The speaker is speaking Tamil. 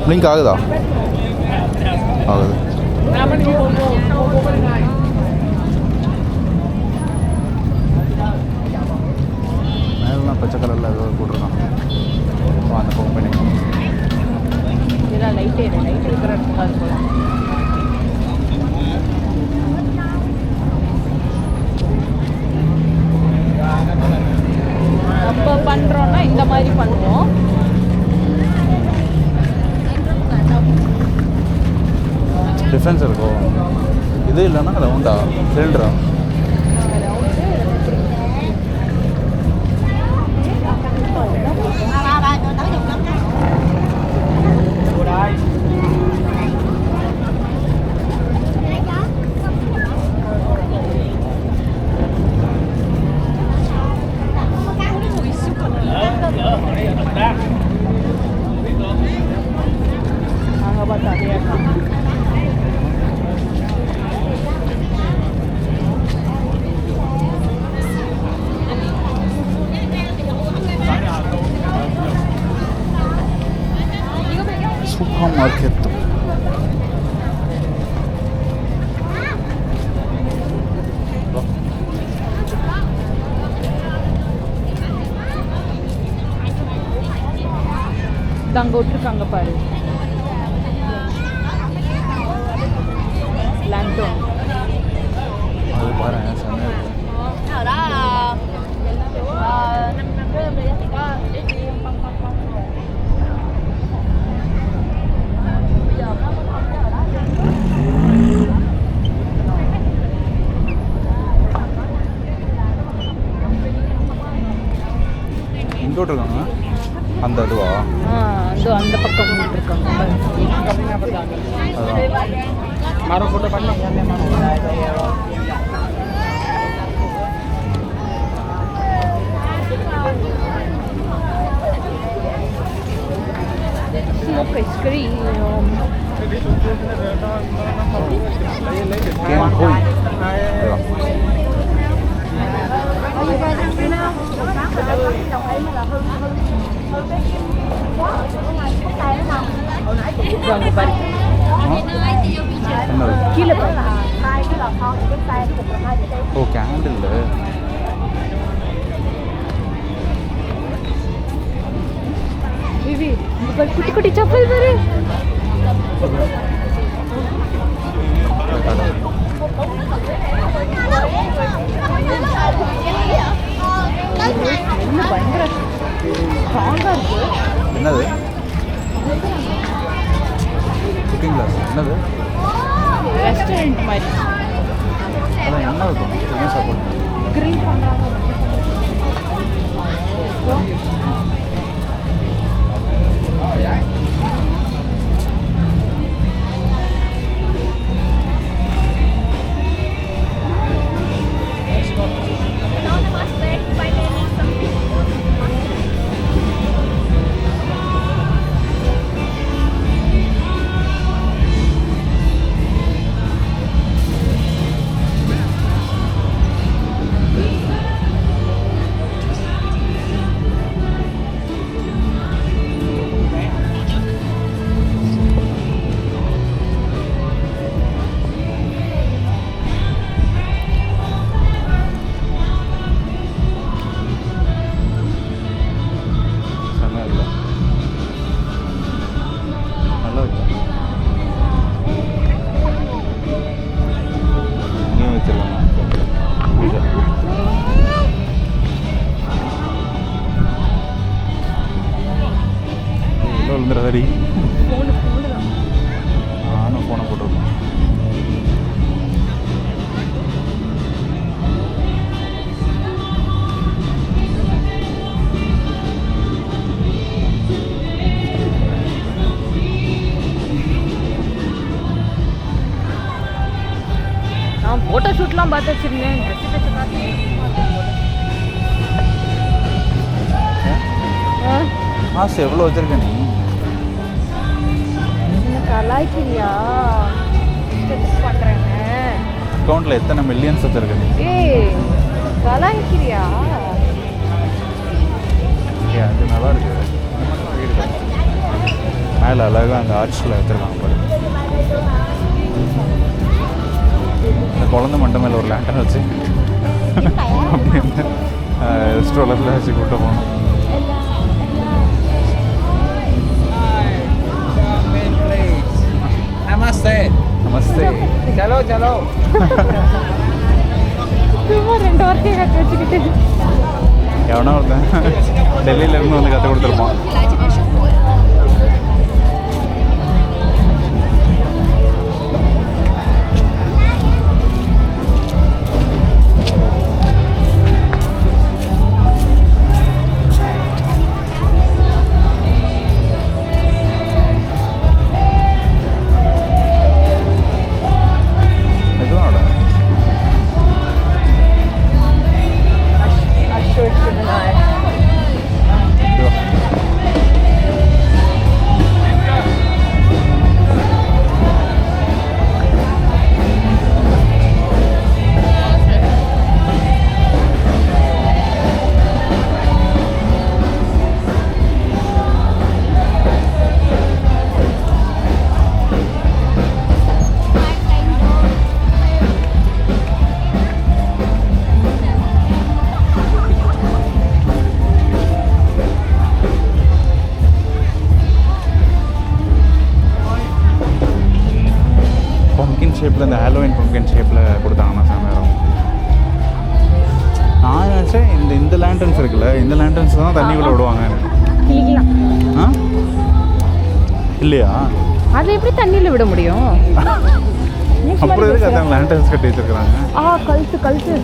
லிங்க் ஆகுதா? ஆகுது. மேலாம் பச்சை கலரில் ஏதோ போட்டிருக்கான். அந்த பக்கம் பண்ணி இதெல்லாம் லைட் இருக்கிற நம்ம பண்ணுறோன்னா இந்த மாதிரி பண்ணுவோம். டிஃப்ரென்ஸ் இருக்கும். இது இல்லைன்னா ரவுண்டா சிலிண்டரா? Super market. அங்கே விட்டுருக்காங்க பாரு, லேண்டோன். அது பாரு செம்மையாக இருக்கும். எங்கே விட்டுருக்காங்க? அந்த இதுவா? அந்த பக்கம் விட்டுருக்காங்க. Smoke ice cream. கீழே ஓ கேண்டில். குட்டி குட்டி சப்பல் பாரு. பயங்கர ஸ்ட்ராங்கா இருக்கு. என்னது? Cooking class. என்னது? ரெஸ்டாரண்ட் மாதிரி. அதான் என்ன இருக்கும்? என்ன சாப்பிடுங்க? கிரில் பண்ணுறாங்க. சரி நானும் ஃபோனை போட்டிருக்கேன். நான் ஃபோட்டோ ஷூட்லாம் பார்த்து வச்சுருந்தேன். காசு எவ்வளோ வச்சுருக்க நீ? கலாய்க்கிறியா? பண்ணுறேன். அக்கௌண்ட்டில் எத்தனை மில்லியன்ஸ் வச்சுருக்க நீ? ஏய் கலாய்க்கிறியா? அது நல்லா இருக்கு. மேலே அழகாக அந்த ஆர்ச்சில் வச்சுருக்காங்க பாரு. இந்த குழந்தை மண்டை மேலே ஒரு லேண்டன் வச்சு அப்படின்னு ரெஸ்டாரண்ட்டில் வச்சு கூப்பிட்டு போகணும். Namaste. நமஸ்தே. Chalo, chalo. சும்மா 2 வார்த்தையை கற்று வச்சுக்கிட்டு எவனோ ஒருத்தன் டெல்லியிலேருந்து வந்து கற்றுக் கொடுத்துருப்பான். ஷேப்பில் இந்த ஹாலோவின் பம்ப்கின் ஷேப்பில் கொடுத்தாங்கன்னா சாமியாரம். நான் நினச்சேன் இந்த லேண்டன்ஸ் இருக்குல்ல, இந்த லேண்டன்ஸ் தான் தண்ணிக்குள்ளே விடுவாங்க. கிளிக்கலாம். ஆ இல்லையா? அதை எப்படி தண்ணியில் விட முடியும்? அப்புறம் எதுக்கு அந்த லேண்டன்ஸ் கட்டி வச்சுருக்குறாங்க? கழுத்து